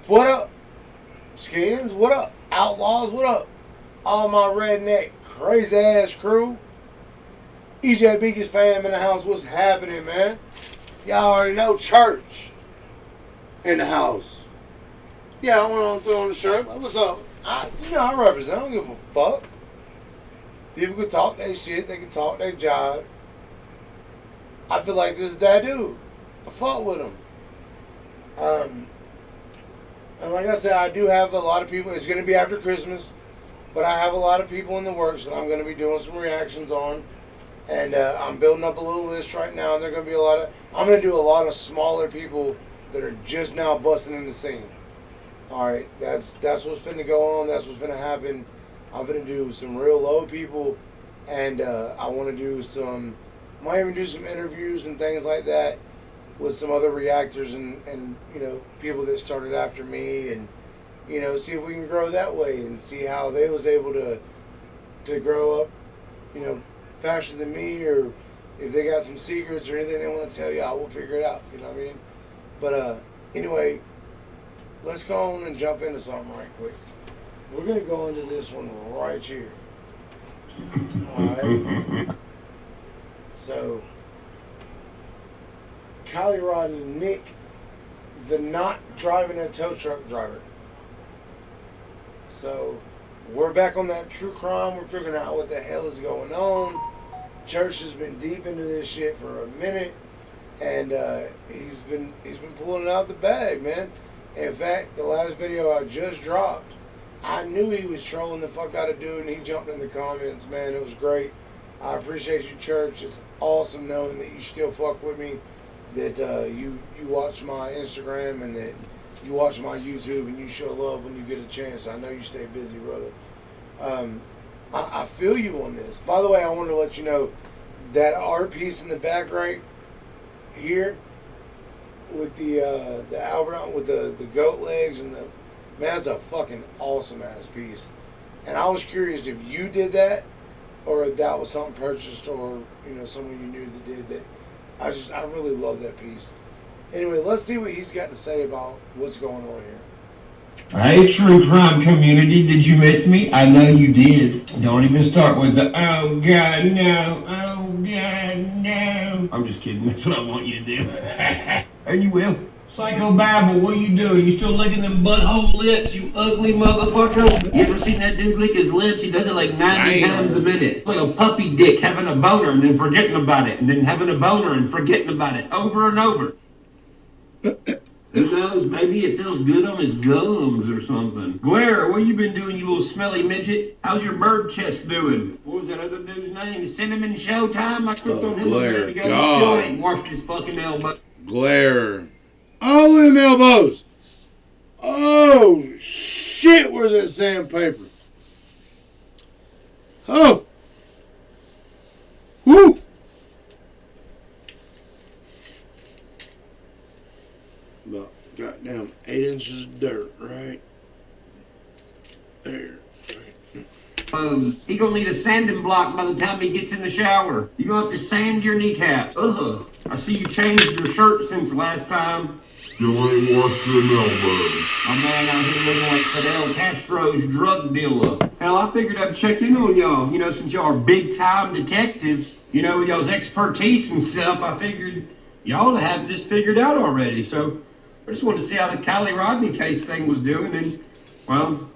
What up? Skins, what up? Outlaws, what up? All my redneck, crazy ass crew. EJ biggest fam in the house. What's happening, man? Y'all already know church in the house. Yeah, I went on throwing the shirt. What's up? I represent. I don't give a fuck. People can talk their shit. They can talk their job. I feel like this is that dude. I fuck with him. And like I said, I do have a lot of people. It's going to be after Christmas, but I have a lot of people in the works that I'm going to be doing some reactions on. And I'm building up a little list right now. And they're going to be I'm going to do a lot of smaller people that are just now busting in the scene. All right, that's what's finna go on. That's what's finna happen. I'm finna do some real low people, and I want to do might even do some interviews and things like that with some other reactors and people that started after me, and see if we can grow that way and see how they was able to grow up faster than me, or if they got some secrets or anything they want to tell you, I will figure it out. You know what I mean? But anyway, let's go on and jump into something right quick. We're gonna go into this one right here. All right. So, Kiely, Rodni, Nick, the not driving a tow truck driver. So, we're back on that true crime. We're figuring out what the hell is going on. Church has been deep into this shit for a minute, and he's been pulling it out the bag, man. In fact, the last video I just dropped, I knew he was trolling the fuck out of dude, and he jumped in the comments, man. It was great. I appreciate you, church. It's awesome knowing that you still fuck with me, that you watch my Instagram, and that you watch my YouTube, and you show love when you get a chance. I know you stay busy, brother. I feel you on this. By the way, I want to let you know that art piece in the back right here with the Albert, with the goat legs, and man, that's a fucking awesome ass piece. And I was curious if you did that, or if that was something purchased, or someone you knew that did that. I really love that piece. Anyway, let's see what he's got to say about what's going on here. Hey, true crime community, did you miss me? I know you did. Don't even start with the, oh God, no, oh God, no. I'm just kidding, that's what I want you to do. And you will. Psycho Babble, what you doing? You still licking them butthole lips, you ugly motherfucker? You ever seen that dude lick his lips? He does it like 90 times a minute. Like a puppy dick having a boner and then forgetting about it, and then having a boner and forgetting about it over and over. Who knows, maybe it feels good on his gums or something. Glare, what you been doing, you little smelly midget? How's your bird chest doing? What was that other dude's name? Cinnamon Showtime? I clicked on him a minute ago. He still ain't washed his fucking elbow. Glare. All them elbows. Oh, shit, where's that sandpaper? Oh. Woo. About goddamn 8 inches of dirt right there. He gonna need a sanding block by the time he gets in the shower. You gonna have to sand your kneecaps. I see you changed your shirt since last time. Still ain't washed them elbows. A man out here looking like Fidel Castro's drug dealer. Hell, I figured I'd check in on y'all. Since y'all are big-time detectives, with y'all's expertise and stuff, I figured y'all to have this figured out already. So I just wanted to see how the Kiely Rodni case thing was doing, and, well,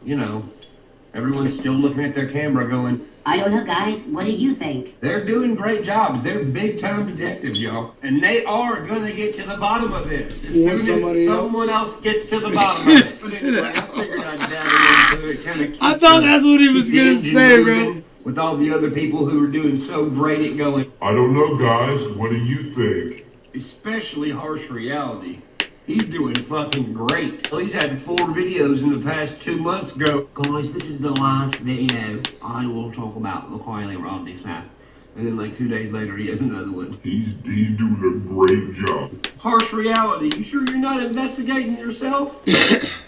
everyone's still looking at their camera going, I don't know, guys. What do you think? They're doing great jobs. They're big-time detectives, y'all. And they are going to get to the bottom of this. As soon as someone else gets to the bottom of it. But anyway, I figured I'd dive into it, kind of I thought that's what he was going to say, bro. With all the other people who are doing so great at going, I don't know, guys. What do you think? Especially Harsh Reality. He's doing fucking great. He's had 4 videos in the past 2 months go, guys, this is the last video I will talk about the Kiely Rodni stuff. And then like 2 days later, he has another one. He's doing a great job. Harsh Reality, you sure you're not investigating yourself?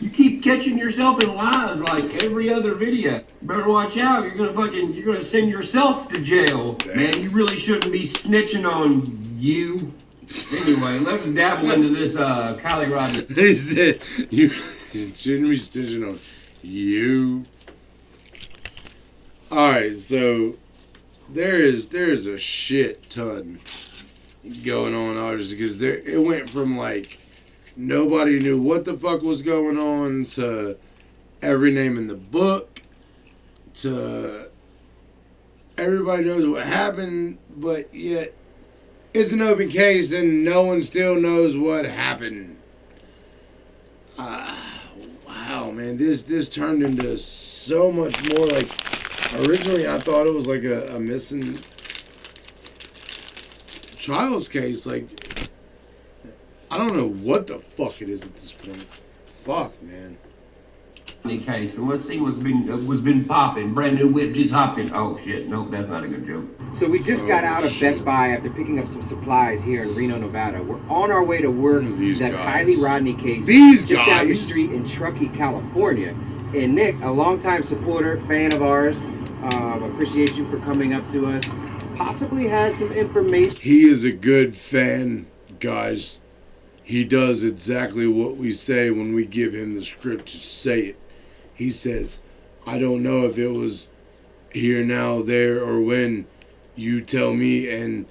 You keep catching yourself in lies like every other video. Better watch out, you're gonna send yourself to jail. Damn. Man, you really shouldn't be snitching on you. Anyway, let's dabble into this Kiely Rodni. He said, Shouldn't be snitching on you. Alright, so there's a shit ton going on, obviously, because it went from like nobody knew what the fuck was going on to every name in the book to everybody knows what happened, but yet it's an open case and no one still knows what happened. Wow, man, this turned into so much more. Like, originally I thought it was like a missing child's case. Like, I don't know what the fuck it is at this point. Fuck, man. Case, and let's see what's been popping. Brand new whip just hopped in. Oh shit, nope, that's not a good joke. So we just got out of Best Buy after picking up some supplies here in Reno, Nevada. We're on our way to work that Kiely Rodni case just down the street in Truckee, California. And Nick, a longtime supporter, fan of ours, appreciate you for coming up to us, possibly has some information. He is a good fan, guys. He does exactly what we say when we give him the script to say it. He says, I don't know if it was here, now, there, or when you tell me, and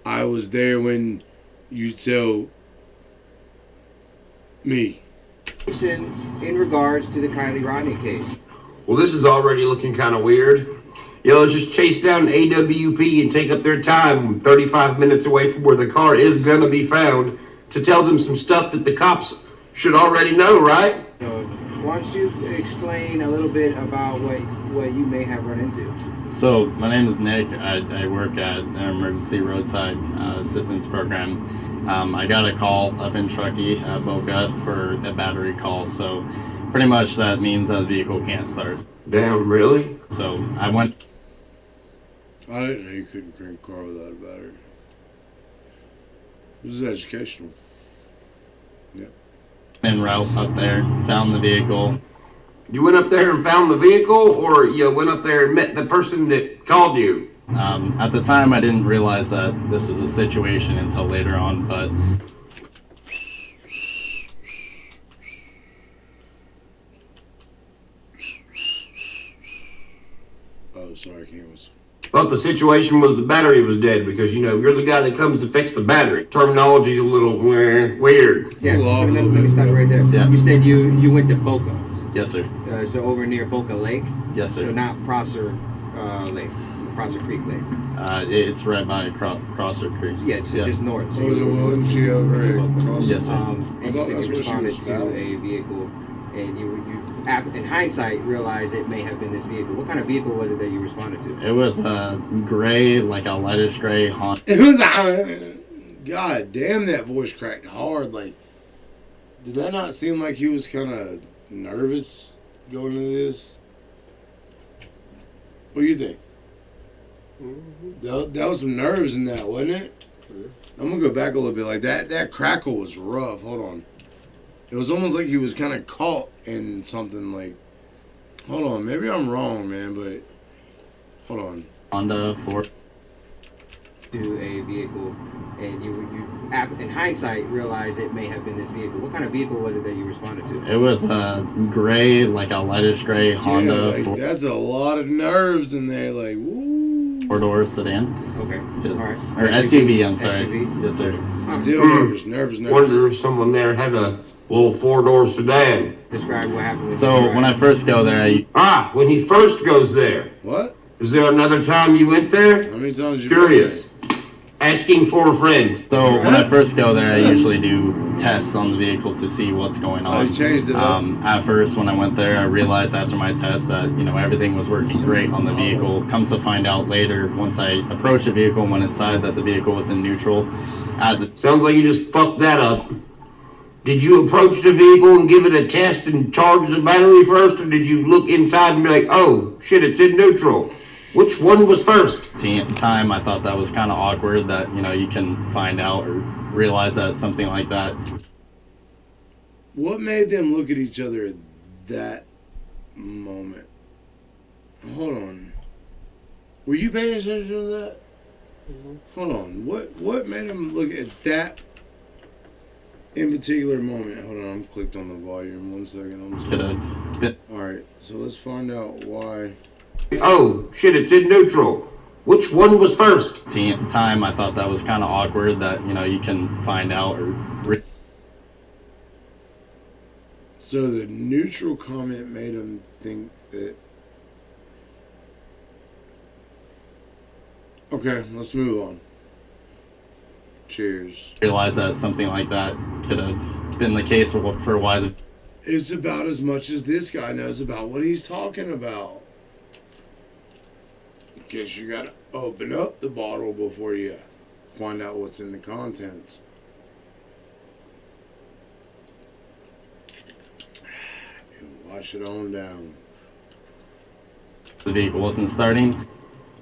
I was there when you tell me. In regards to the Kiely Rodni case. Well, this is already looking kind of weird. Yeah, let's just chase down AWP and take up their time 35 minutes away from where the car is gonna be found to tell them some stuff that the cops should already know, right? Why don't you explain a little bit about what you may have run into? So, my name is Nick. I work at an emergency roadside assistance program. I got a call up in Truckee at Boca for a battery call, so pretty much that means that the vehicle can't start. Damn, really? So, I went... I didn't know you couldn't crank a car without a battery. This is educational. Yeah. en route up there, found the vehicle. You went up there and found the vehicle, or you went up there and met the person that called you? At the time, I didn't realize that this was a situation until later on, but... Oh, sorry, I can't. Thought the situation was the battery was dead because, you know, you're the guy that comes to fix the battery. Terminology's a little weird. Yeah, let me stop right there. Yeah. You said you went to Boca. Yes, sir. So over near Boca Lake? Yes, sir. So not Prosser Lake, Prosser Creek Lake. It's right by Crosser Creek. Yeah, so just north. So was it William over at Yes, sir. And you said you responded to a vehicle, and you in hindsight realized it may have been this vehicle. What kind of vehicle was it that you responded to? It was a gray, like a lightish gray Honda. It was God damn, that voice cracked hard. Like, did that not seem like he was kind of nervous going into this? What do you think? That was some nerves in that, wasn't it? I'm gonna go back a little bit. Like that crackle was rough. Hold on. It was almost like he was kind of caught in something. Like, hold on, maybe I'm wrong, man, but hold on. Honda 4. To a vehicle, and you in hindsight realized it may have been this vehicle. What kind of vehicle was it that you responded to? It was a gray, like a lightish gray Honda. Yeah, like, that's a lot of nerves in there. Like, woo. 4-door sedan. Okay, Yeah. all right. Or SUV, I'm sorry. SUV? Yes, sir. Still nervous. Wonder if someone there had a little 4-door sedan. Describe what happened. So when I first go there, When he first goes there. What? Is there another time you went there? How many times you Curious. Asking for a friend. when I first go there, I usually do tests on the vehicle to see what's going on. Oh, you changed it up? At first, when I went there, I realized after my test that everything was working great on the vehicle. Come to find out later, once I approached the vehicle and went inside, that the vehicle was in neutral. Sounds like you just fucked that up. Did you approach the vehicle and give it a test and charge the battery first, or did you look inside and be like, oh, shit, it's in neutral? Which one was first? At the time, I thought that was kind of awkward that, you can find out or realize that something like that. What made them look at each other at that moment? Hold on. Were you paying attention to that? Hold on. What made them look at that in particular moment. Hold on, I'm clicked on the volume. 1 second. I'm sorry. Alright, so let's find out why. Oh, shit, it's in neutral. Which one was first? Time, I thought that was kind of awkward that, you know, you can find out or... So the neutral comment made him think that... Okay, let's move on. Cheers. Realize that something like that could have been the case for why. It's about as much as this guy knows about what he's talking about. Guess you gotta open up the bottle before you find out what's in the contents. And wash it on down. The vehicle wasn't starting.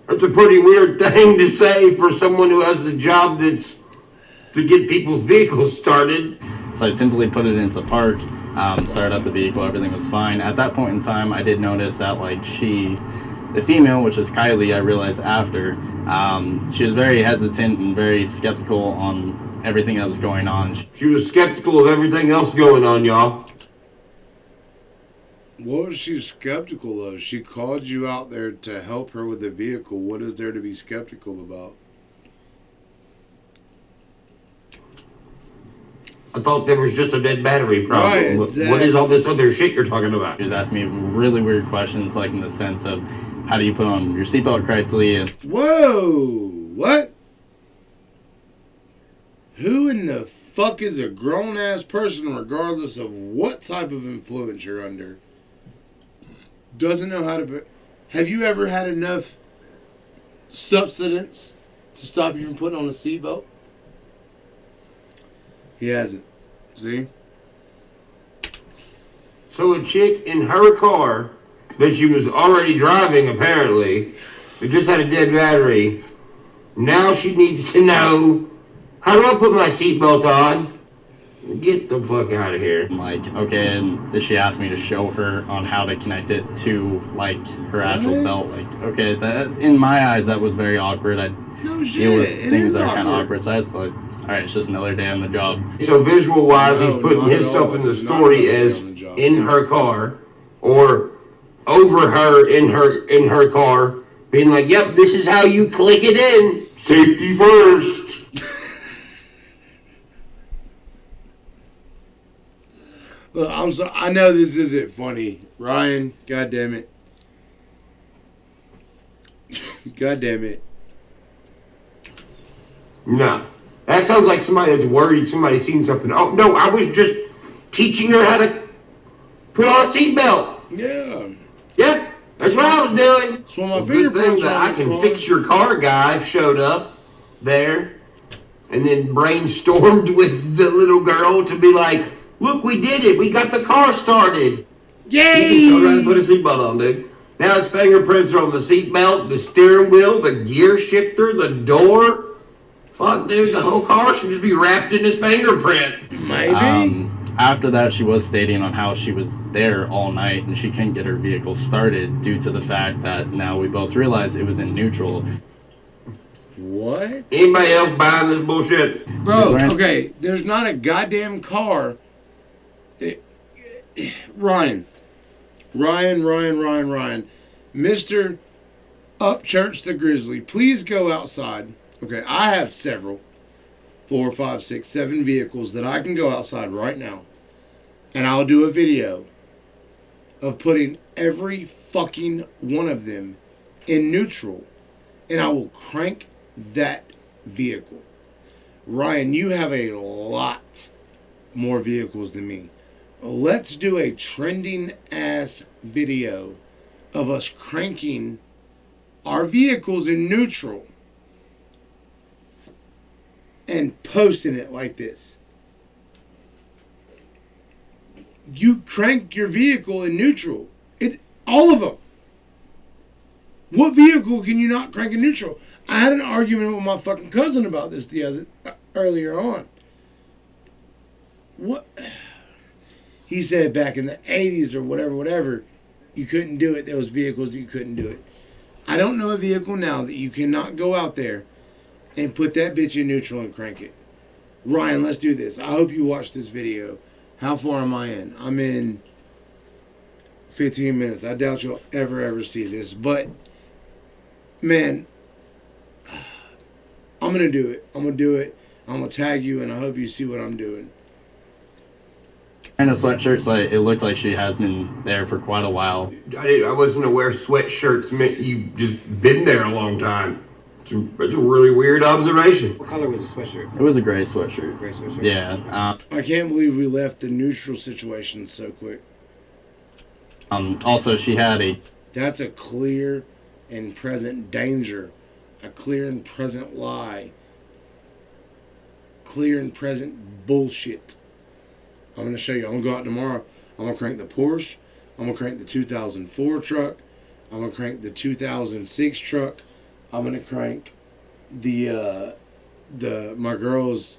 That's a pretty weird thing to say for someone who has the job that's to get people's vehicles started. So I simply put it into park, started up the vehicle, everything was fine. At that point in time, I did notice that like the female, which is Kiely, I realized after, she was very hesitant and very skeptical on everything that was going on. She was skeptical of everything else going on, y'all. What was she skeptical of? She called you out there to help her with the vehicle. What is there to be skeptical about? I thought there was just a dead battery problem. Right, exactly. What is all this other shit you're talking about? She was asking me really weird questions, like in the sense of, how do you put on your seatbelt correctly? And Whoa! What? Who in the fuck is a grown-ass person, regardless of what type of influence you're under, doesn't know how to... Have you ever had enough substance to stop you from putting on a seatbelt? He hasn't. See? So a chick in her car that she was already driving, apparently, it just had a dead battery. Now she needs to know, how do I put my seatbelt on? Get the fuck out of here. I'm like, okay, and she asked me to show her on how to connect it to, like, her actual belt. Like, okay, that in my eyes, that was very awkward. I No shit. deal with It things is that are kind of awkward. awkward, so I was like, alright, it's just another day on the job. So visual-wise, No, he's putting not at himself all. in the It's not story another as day on the job. in her car, or over her in her car, being like, yep, this is how you click it in. Safety first. Look, I'm so, I know this isn't funny. Ryan, God damn it. God damn it. No. That sounds like somebody that's worried somebody's seen something. Oh, no, I was just teaching her how to put on a seatbelt. Yeah. Yep, that's what I was doing. So my Well, good thing fingerprints that on I the can car. fix your car guy showed up there and then brainstormed with the little girl to be like, look, we did it. We got the car started. Yay! He can show her how to put a seatbelt on, dude. Now his fingerprints are on the seatbelt, the steering wheel, the gear shifter, the door. Fuck, dude, the whole car should just be wrapped in his fingerprint. Maybe. After that, she was stating on how she was there all night and she couldn't get her vehicle started due to the fact that now we both realized it was in neutral. What? Anybody else buying this bullshit? Bro, okay, there's not a goddamn car. Ryan. Mr. Upchurch the Grizzly, please go outside. Okay, I have several. 4, 5, 6, 7 vehicles that I can go outside right now. And I'll do a video of putting every fucking one of them in neutral. And I will crank that vehicle. Ryan, you have a lot more vehicles than me. Let's do a trending ass video of us cranking our vehicles in neutral and posting it like this. You crank your vehicle in neutral. All of them. What vehicle can you not crank in neutral? I had an argument with my fucking cousin about this earlier on. What? He said back in the 80s or whatever, you couldn't do it. There was vehicles that you couldn't do it. I don't know a vehicle now that you cannot go out there and put that bitch in neutral and crank it. Ryan, let's do this. I hope you watched this video. How far am I in? I'm in 15 minutes. I doubt you'll ever see this. But, man, I'm going to do it. I'm going to do it. I'm going to tag you, and I hope you see what I'm doing. And the sweatshirts, like, it looks like she has been there for quite a while. I wasn't aware sweatshirts meant you just been there a long time. That's a really weird observation. What color was the sweatshirt? It was a gray sweatshirt. Gray sweatshirt. Yeah. I can't believe we left the neutral situation so quick. Also, she had a... That's a clear and present danger. A clear and present lie. Clear and present bullshit. I'm going to show you. I'm going to go out tomorrow. I'm going to crank the Porsche. I'm going to crank the 2004 truck. I'm going to crank the 2006 truck. I'm going to crank my girl's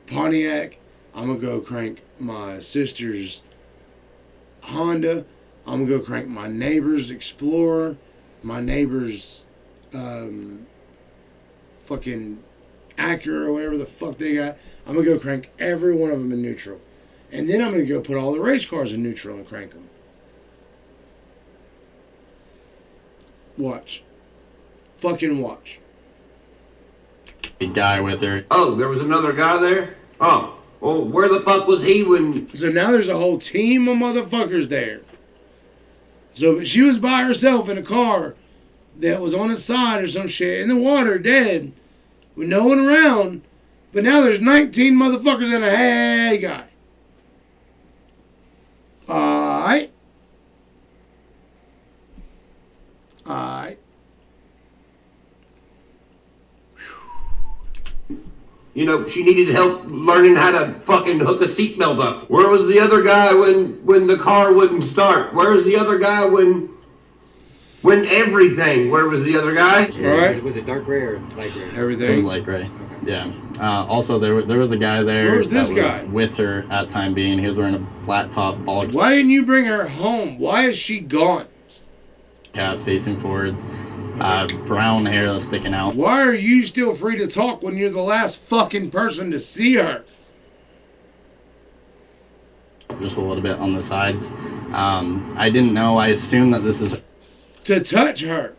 Pontiac. I'm going to go crank my sister's Honda. I'm going to go crank my neighbor's Explorer. My neighbor's fucking Acura or whatever the fuck they got. I'm going to go crank every one of them in neutral. And then I'm going to go put all the race cars in neutral and crank them. Watch. Fucking watch. A guy with her. Oh, there was another guy there? Oh, well, where the fuck was he when... So now there's a whole team of motherfuckers there. So but she was by herself in a car that was on its side or some shit in the water, dead, with no one around. But now there's 19 motherfuckers and a hey guy. Alright. Alright. You know, she needed help learning how to fucking hook a seatbelt up. Where was the other guy when the car wouldn't start? Where was the other guy when everything? Where was the other guy? Alright. Was it dark gray or light gray? It was Everything. light gray. Yeah. Also, there was a guy there. Where was this that guy? with her at time being. He was wearing a flat top ball Why didn't you bring her home? Why is she gone? cap facing forwards. Brown hair that's sticking out. Why are you still free to talk when you're the last fucking person to see her? Just a little bit on the sides. I didn't know. I assumed that this is... To touch her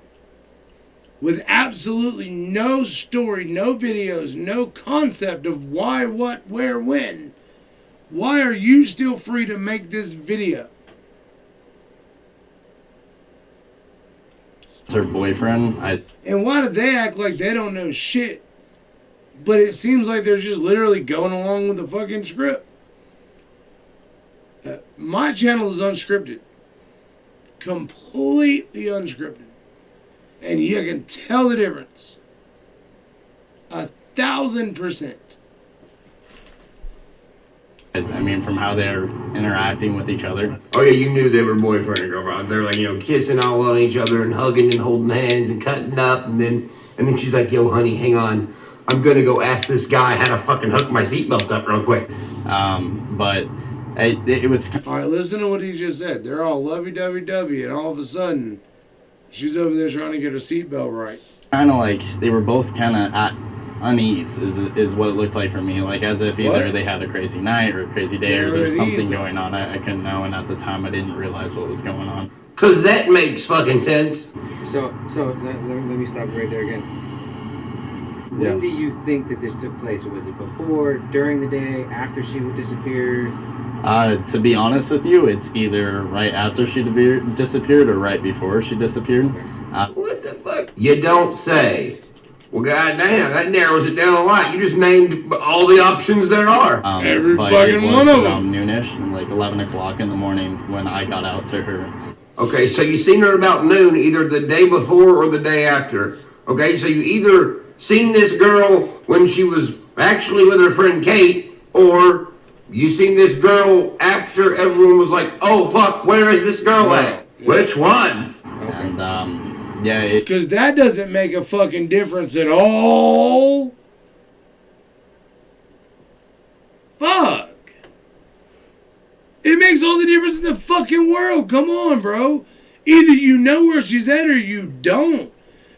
with absolutely no story, no videos, no concept of why, what, where, when. Why are you still free to make this video? her boyfriend. And why do they act like they don't know shit? But it seems like they're just literally going along with the fucking script. My channel is unscripted. Completely unscripted. And you can tell the difference. 1,000%. I mean, from how they're interacting with each other. Oh yeah, you knew they were boyfriend and girlfriend. They're like, kissing all on each other and hugging and holding hands and cutting up, and then she's like, yo, honey, hang on. I'm gonna go ask this guy how to fucking hook my seatbelt up real quick. But it was... Alright, listen to what he just said. They're all lovey-dovey-dovey, and all of a sudden, she's over there trying to get her seatbelt right. Kind of like, they were both kind of at unease, is what it looked like for me. Like, as if either they had a crazy night or a crazy day, or there's something going on. I couldn't know, and at the time I didn't realize what was going on. Cause that makes fucking sense. So let me stop right there again. When do you think that this took place? Was it before, during the day, after she disappeared? To be honest with you, it's either right after she disappeared or right before she disappeared. What the fuck? You don't say. Well, goddamn, that narrows it down a lot. You just named all the options there are. Every fucking one of them. Noonish, like 11 o'clock in the morning when I got out to her. Okay, so you seen her about noon, either the day before or the day after. Okay, so you either seen this girl when she was actually with her friend Kate, or you seen this girl after everyone was like, oh fuck, where is this girl at? Yeah. Which one? And because that doesn't make a fucking difference at all. Fuck. It makes all the difference in the fucking world. Come on, bro. Either you know where she's at or you don't.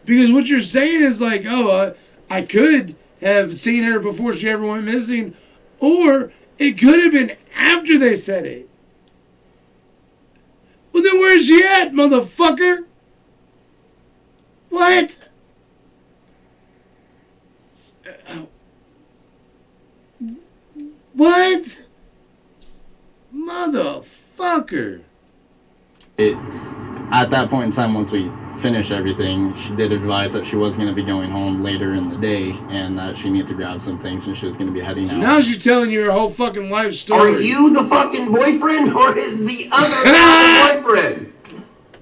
Because what you're saying is like, oh, I could have seen her before she ever went missing, or it could have been after they said it. Well, then where's she at, motherfucker? What? What? Motherfucker. At that point in time, once we finished everything, she did advise that she was going to be going home later in the day and that she needed to grab some things and she was going to be heading out. Now she's telling you her whole fucking life story. Are you the fucking boyfriend or is the other guy the boyfriend?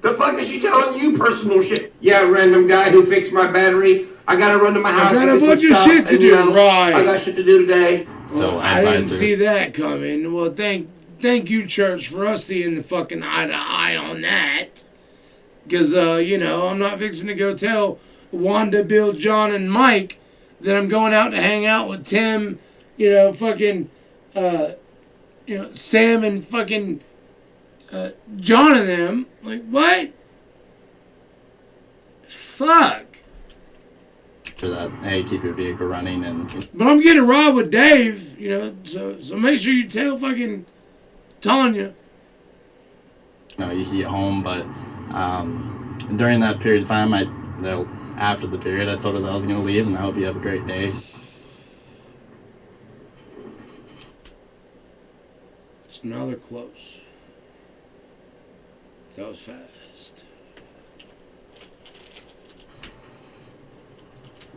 The fuck is she telling you personal shit? Yeah, random guy who fixed my battery. I gotta run to my house. I got a bunch of shit to do, right? I got shit to do today. So I didn't see that coming. Well, thank you, church, for us seeing the fucking eye to eye on that. Because, I'm not fixing to go tell Wanda, Bill, John, and Mike that I'm going out to hang out with Tim, Sam and fucking John and them. Like, what? Fuck. For that, hey, keep your vehicle running and... But I'm getting robbed with Dave, so make sure you tell fucking Tanya. You can get home, but during that period of time, after the period, I told her that I was going to leave, and I hope you have a great day. So now they're close. That was fast.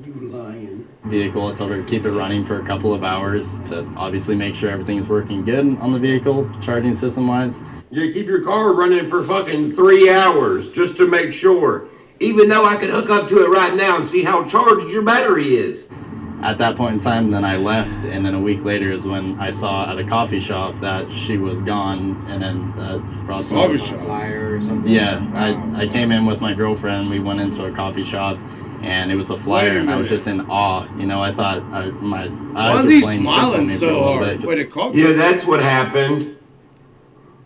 You lying. Vehicle, I told her to keep it running for a couple of hours to obviously make sure everything's working good on the vehicle, charging system-wise. You keep your car running for fucking 3 hours just to make sure. Even though I could hook up to it right now and see how charged your battery is. At that point in time, then I left, and then a week later is when I saw at a coffee shop that she was gone, and then brought some Coffee shop? Flyer or something. Yeah, I came in with my girlfriend. We went into a coffee shop, and it was a flyer, and I was just in awe. I thought Why is he smiling so hard? Wait, a coffee? Yeah, that's what happened.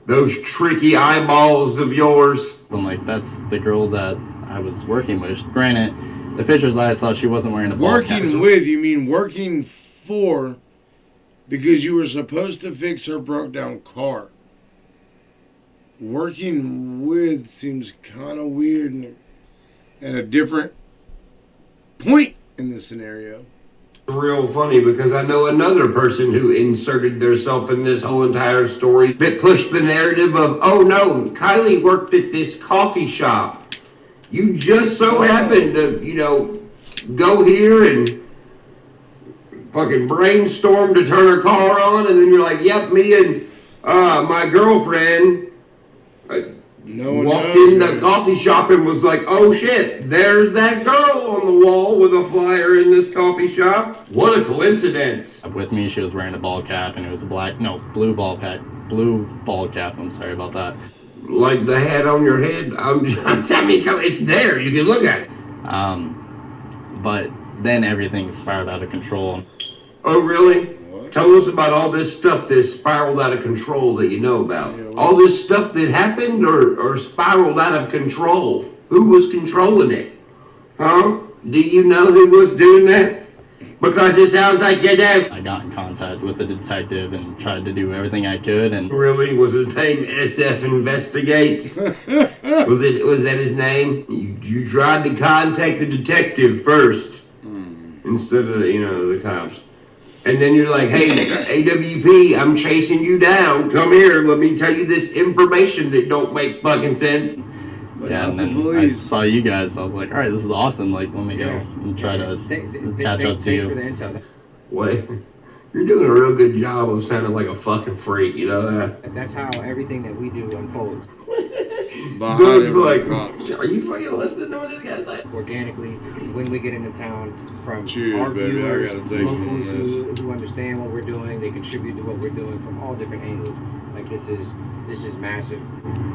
Those tricky eyeballs of yours. I'm like, that's the girl that I was working with. Granted, the pictures I saw, she wasn't wearing a ball cap. Working with, you mean working for, because you were supposed to fix her broke down car. Working with seems kind of weird and at a different point in the scenario. Real funny because I know another person who inserted theirself in this whole entire story that pushed the narrative of, oh no, Kiely worked at this coffee shop. You just so happened to, go here and fucking brainstorm to turn her car on, and then you're like, yep, me and my girlfriend walked in the coffee shop and was like, oh shit, there's that girl on the wall with a flyer in this coffee shop. What a coincidence. With me, she was wearing a ball cap, and it was a blue ball cap. I'm sorry about that. Like the hat on your head? It's there. You can look at it. But then everything spiraled out of control. Oh, really? What? Tell us about all this stuff that spiraled out of control that you know about. Yeah, all this stuff that happened or spiraled out of control. Who was controlling it? Huh? Do you know who was doing that? Because it sounds like you do. I got in contact with the detective and tried to do everything I could. And really, was his name SF Investigates? was that his name? You tried to contact the detective first instead of the cops, and then you're like, hey, AWP, I'm chasing you down. Come here, let me tell you this information that don't make fucking sense. Yeah, and then I saw you guys. I was like, all right, this is awesome. Like, let me go and try to catch up to you. Thanks for the intel. What? You're doing a real good job of sounding like a fucking freak, you know that? That's how everything that we do unfolds. Doug's like, are you fucking listening to what this guy's saying? Organically, when we get into town, from Cheers, our baby. viewers, I gotta take locals who understand what we're doing, they contribute to what we're doing from all different angles. Like, this is massive.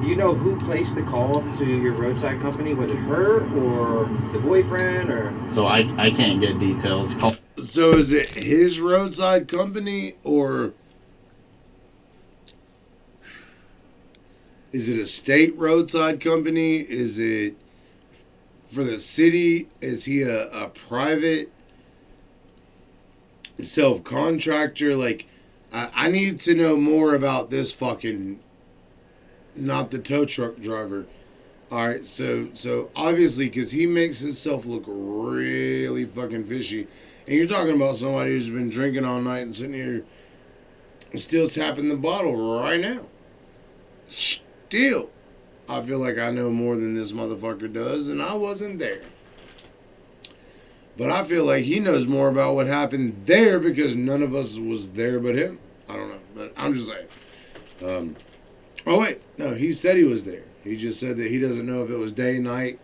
Do you know who placed the call to your roadside company? Was it her or the boyfriend or? So I can't get details. So is it his roadside company or is it a state roadside company? Is it for the city? Is he a private self-contractor. Like, I need to know more about this fucking, not the tow truck driver. All right, so obviously, because he makes himself look really fucking fishy. And you're talking about somebody who's been drinking all night and sitting here still tapping the bottle right now. Still. I feel like I know more than this motherfucker does, and I wasn't there. But I feel like he knows more about what happened there because none of us was there but him. I don't know, but I'm just saying. Oh, wait. No, he said he was there. He just said that he doesn't know if it was day, night,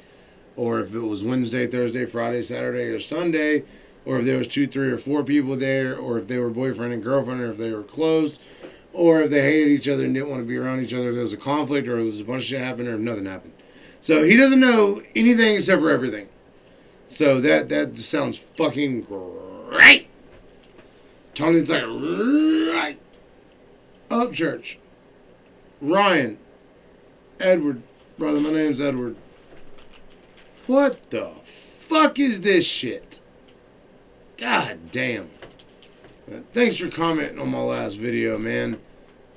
or if it was Wednesday, Thursday, Friday, Saturday, or Sunday, or if there was 2, 3, or 4 people there, or if they were boyfriend and girlfriend, or if they were close, or if they hated each other and didn't want to be around each other, if there was a conflict, or if there was a bunch of shit happened, or if nothing happened. So he doesn't know anything except for everything. So that sounds fucking great. Tony, it's like, right. Upchurch. Ryan. Edward. Brother, my name's Edward. What the fuck is this shit? God damn. Thanks for commenting on my last video, man.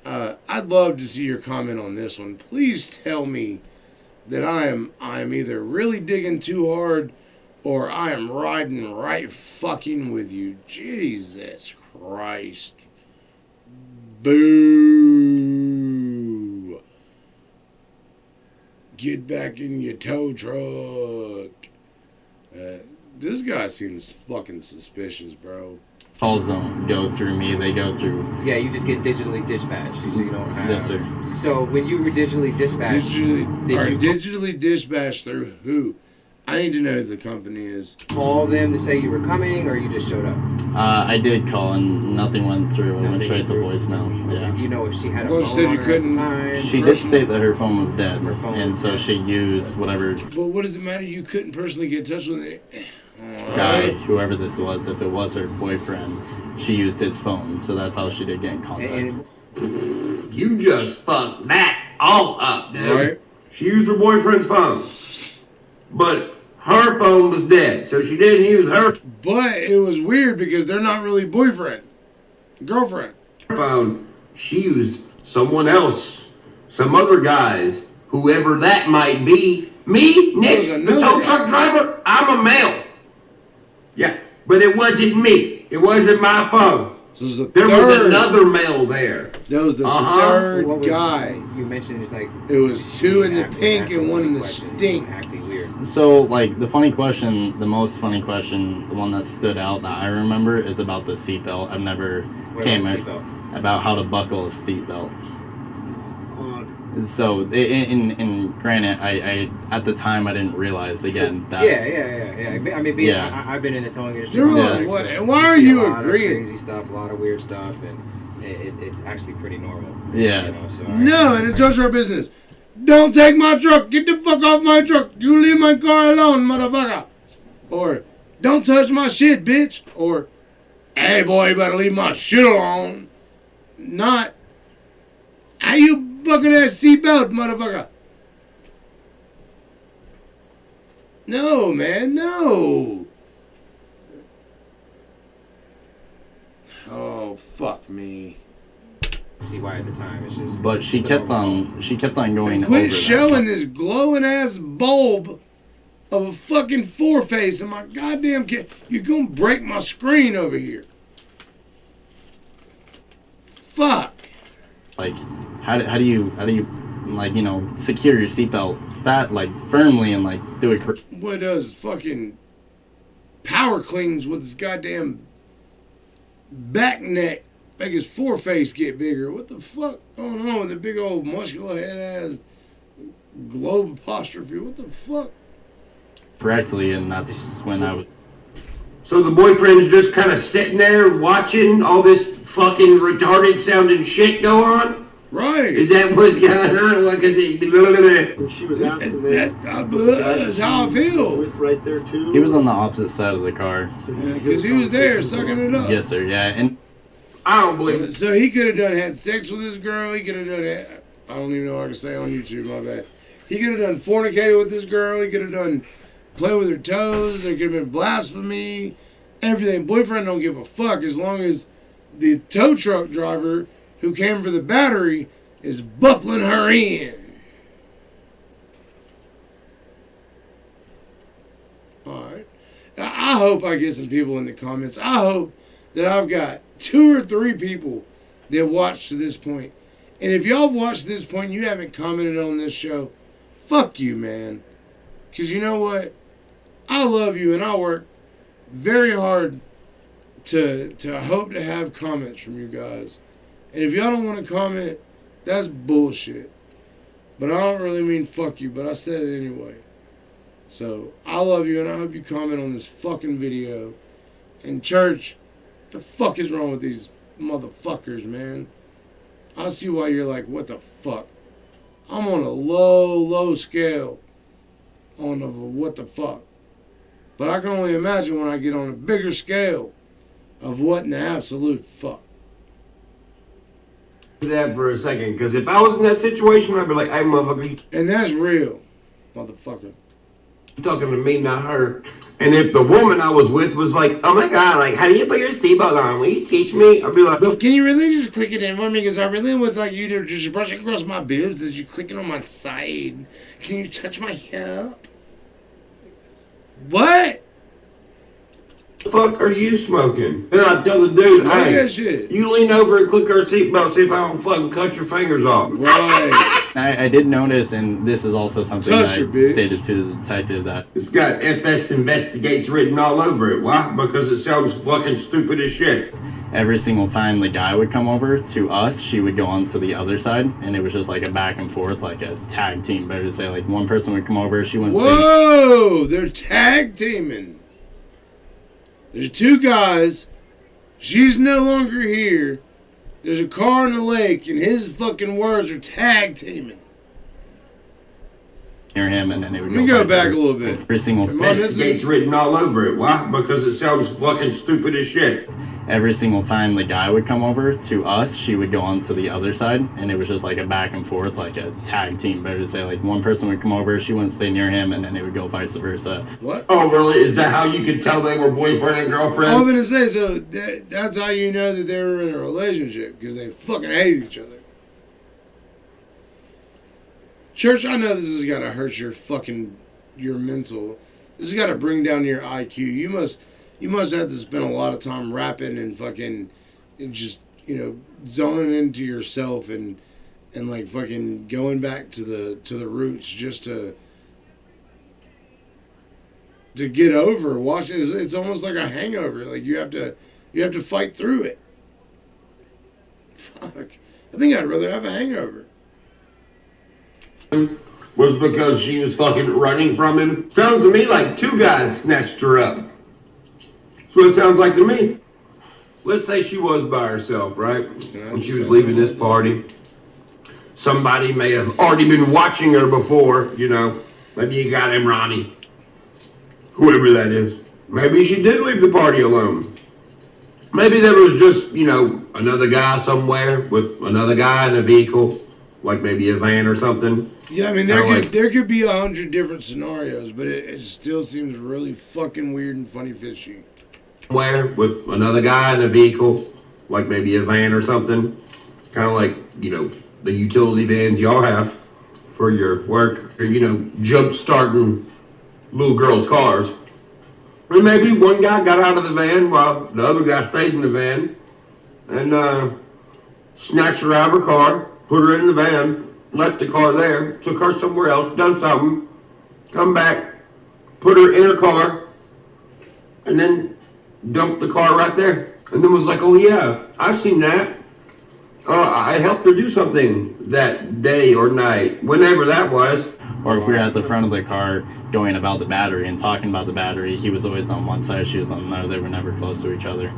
I'd love to see your comment on this one. Please tell me that I am either really digging too hard or I am riding right fucking with you. Jesus Christ. Boo. Get back in your tow truck. This guy seems fucking suspicious, bro. Calls don't go through me, they go through... Yeah, you just get digitally dispatched, so you don't have... Yes, sir. So when you were digitally dispatched... Digitally dispatched through who? I need to know who the company is. Call them to say you were coming, or you just showed up? I did call and nothing went through. It went straight to voicemail. Yeah. You know if she had a Well, phone she said on you her couldn't- at the time? She did state that her phone was dead, Her phone and was so dead. she used whatever But what does it matter? You couldn't personally get in touch with it. guy, whoever this was, if it was her boyfriend, she used his phone, so that's how she did get in contact. And You just fucked that all up, dude. Right. She used her boyfriend's phone. But her phone was dead, so she didn't use her But it was weird because they're not really boyfriend, girlfriend. phone. She used someone else, some other guys, whoever that might be. Me, Nick, There was the another tow guy. truck driver, I'm a male. Yeah, but it wasn't me. It wasn't my phone. So it was the There was third. another male there. That was the Uh-huh. third what was- guy. You mentioned like... It was 2 in the acting- pink acting and 1 in the question, stink. Acting weird. So, like, the funny question, the most funny question, the one that stood out that I remember is about the seatbelt. I've never What came about in the seatbelt? about how to buckle a seatbelt. So, in granted, I at the time I didn't realize again that. Yeah. I mean, Yeah. I've been in the towing industry. You're for like, years, what- so why are see you a lot of agreeing? Crazy stuff, a lot of weird stuff, and it's actually pretty normal. Yeah. You know, so No, in a tow truck business. Don't take my truck. Get the fuck off my truck. You leave my car alone, motherfucker. Or, don't touch my shit, bitch. Or, hey, boy, you better leave my shit alone. Not, how you bucking that seatbelt, motherfucker? No, man, no. Oh, fuck me. see why at the time it's just. But she kept on going over Quit that. showing this glowing ass bulb of a fucking foreface in my goddamn kid. You're gonna break my screen over here. Fuck. Like, how do you like, you know, secure your seatbelt firmly and like do it What does fucking power clings with his goddamn back neck make his foreface get bigger? What the fuck going on with the big old muscular head ass globe apostrophe? What the fuck? correctly, and that's when I was. So the boyfriend's just kind of sitting there watching all this fucking retarded sounding shit go on? Right. Is that what's going on? What, cause it, When she was asking this, That's how I feel. with right there too. He was on the opposite side of the car. Because he was there sucking it up. Yes, sir. Yeah, and I don't believe it. So he could have had sex with this girl. He could have done it. I don't even know what I can say on YouTube. My bad. He could have done fornicated with this girl. He could have done play with her toes. There could have been blasphemy. everything. Boyfriend don't give a fuck as long as the tow truck driver who came for the battery is buckling her in. Alright. I hope I get some people in the comments. I hope that I've got 2 or 3 people that watched to this point. And if y'all have watched to this point and you haven't commented on this show, fuck you, man. Because you know what? I love you and I work very hard to hope to have comments from you guys. And if y'all don't want to comment, that's bullshit. But I don't really mean fuck you, but I said it anyway. So, I love you and I hope you comment on this fucking video. And church, the fuck is wrong with these motherfuckers, man? I see why you're like, what the fuck? I'm on a low scale on a what the fuck. But I can only imagine when I get on a bigger scale of what in the absolute fuck. That for a second, because if I was in that situation, I'd be like, hey, motherfucker, And that's real, motherfucker. you talking to me, not her. And if the woman I was with was like, oh my God, like, how do you put your seatbelt on? Will you teach me? I'd be like, But can you really just click it in for me? Because I really would like you to just brush across my boobs as you click it on my side. Can you touch my hip? What? the fuck are you smoking? And I tell the dude, Smoke hey, that shit. you lean over and click our seatbelt, see if I don't fucking cut your fingers off. Right. I did notice, and this is also something Touch I her, bitch. stated to the detective, that It's got FS Investigates written all over it. Why? Because it sounds fucking stupid as shit. every single time the guy would come over to us, she would go on to the other side, and it was just like a back and forth, like a tag team, better to say. Like one person would come over, she wouldn't say. Whoa! They're tag teaming. There's 2 guys. She's no longer here. There's a car in the lake, and his fucking words are tag teaming. Near him, and then they would Let me go back a little bit. Every single Come on, this Investigates written all over it. Why? Because it sounds fucking stupid as shit. every single time the guy would come over to us, she would go on to the other side, and it was just like a back and forth, like a tag team, better to say. Like one person would come over, she wouldn't stay near him, and then they would go vice versa. What? Oh, really? Is that how you could tell they were boyfriend and girlfriend? I'm gonna say, so that's how you know that they were in a relationship, because they fucking hate each other. Church, I know this has got to hurt your mental. This has got to bring down your IQ. You must have to spend a lot of time rapping and fucking and just, zoning into yourself and like fucking going back to the roots just to get over. Watch it. It's almost like a hangover. Like you have to fight through it. Fuck. I think I'd rather have a hangover. Was because she was fucking running from him. Sounds to me like 2 guys snatched her up. That's what it sounds like to me. Let's say she was by herself, right? And she was leaving this party. Somebody may have already been watching her before, Maybe you got him, Ronnie. Whoever that is. Maybe she did leave the party alone. Maybe there was just, another guy somewhere with another guy in a vehicle. Like maybe a van or something. Yeah, I mean, there could be 100 different scenarios, but it still seems really fucking weird and funny fishy. Where with another guy in a vehicle, like maybe a van or something. Kind of like, the utility vans y'all have for your work. Or, jump starting little girls' cars. Or maybe one guy got out of the van while the other guy stayed in the van. And snatched her out of her car. Put her in the van, left the car there, took her somewhere else, done something, come back, put her in her car, and then dumped the car right there. And then was like, oh yeah, I've seen that. I helped her do something that day or night, whenever that was. Or if we were at the front of the car going about the battery and talking about the battery, he was always on one side, she was on another. They were never close to each other.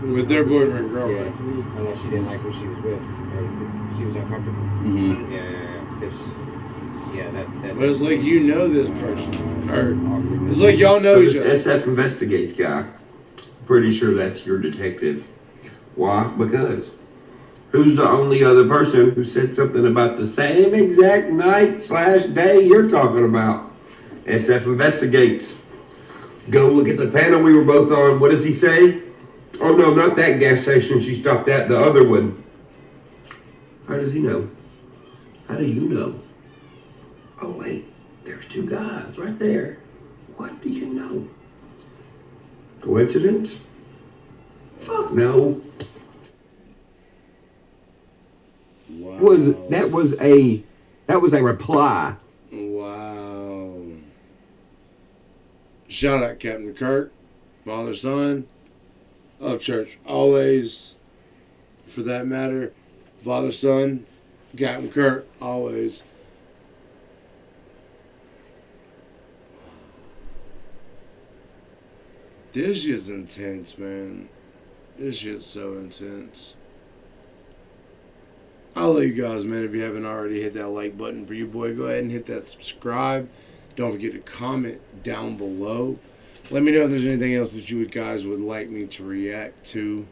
With their boyfriend and girlfriend. Yeah, unless she didn't like who she was with, or she was uncomfortable. Mm-hmm. That. But it's like this person. Or it's like y'all know So each other. this SF Investigates guy, pretty sure that's your detective. Why? Because who's the only other person who said something about the same exact night/day you're talking about? SF Investigates. Go look at the panel we were both on. What does he say? Oh no, not that gas station she stopped at, the other one. How does he know? How do you know? Oh wait, there's two guys right there. What do you know? Coincidence? Fuck no. Wow. That was a reply. Wow. Shout out Captain Kirk, father son, upchurch always. For that matter, father son, Captain Kirk always. This shit's intense, man. This shit's so intense. I'll let you guys, man, if you haven't already hit that like button for you, boy, go ahead and hit that subscribe. Don't forget to comment down below. Let me know if there's anything else that you guys would like me to react to.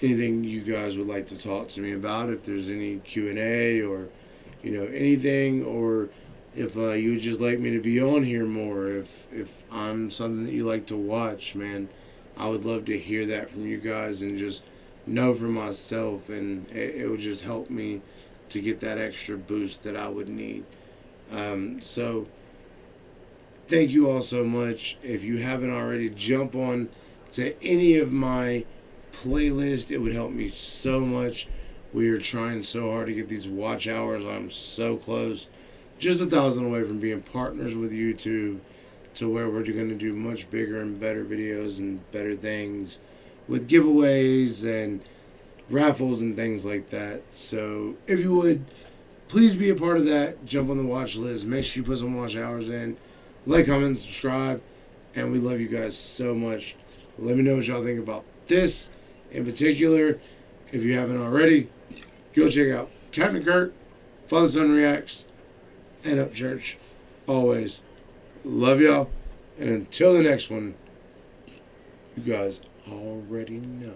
Anything you guys would like to talk to me about. If there's any Q&A or, anything. Or if you would just like me to be on here more. If I'm something that you like to watch, man, I would love to hear that from you guys and just know for myself. And it would just help me to get that extra boost that I would need. So thank you all so much. If you haven't already, jump on to any of my playlists. It would help me so much. We are trying so hard to get these watch hours. I'm so close, just 1,000 away from being partners with YouTube, to where we're going to do much bigger and better videos and better things with giveaways and raffles and things like that. So if you would, please be a part of that. Jump on the watch list. Make sure you put some watch hours in. Like, comment, subscribe. And we love you guys so much. Let me know what y'all think about this in particular. If you haven't already, go check out Captain Kirk, Father Son Reacts, and Upchurch. Always. Love y'all. And until the next one, you guys already know.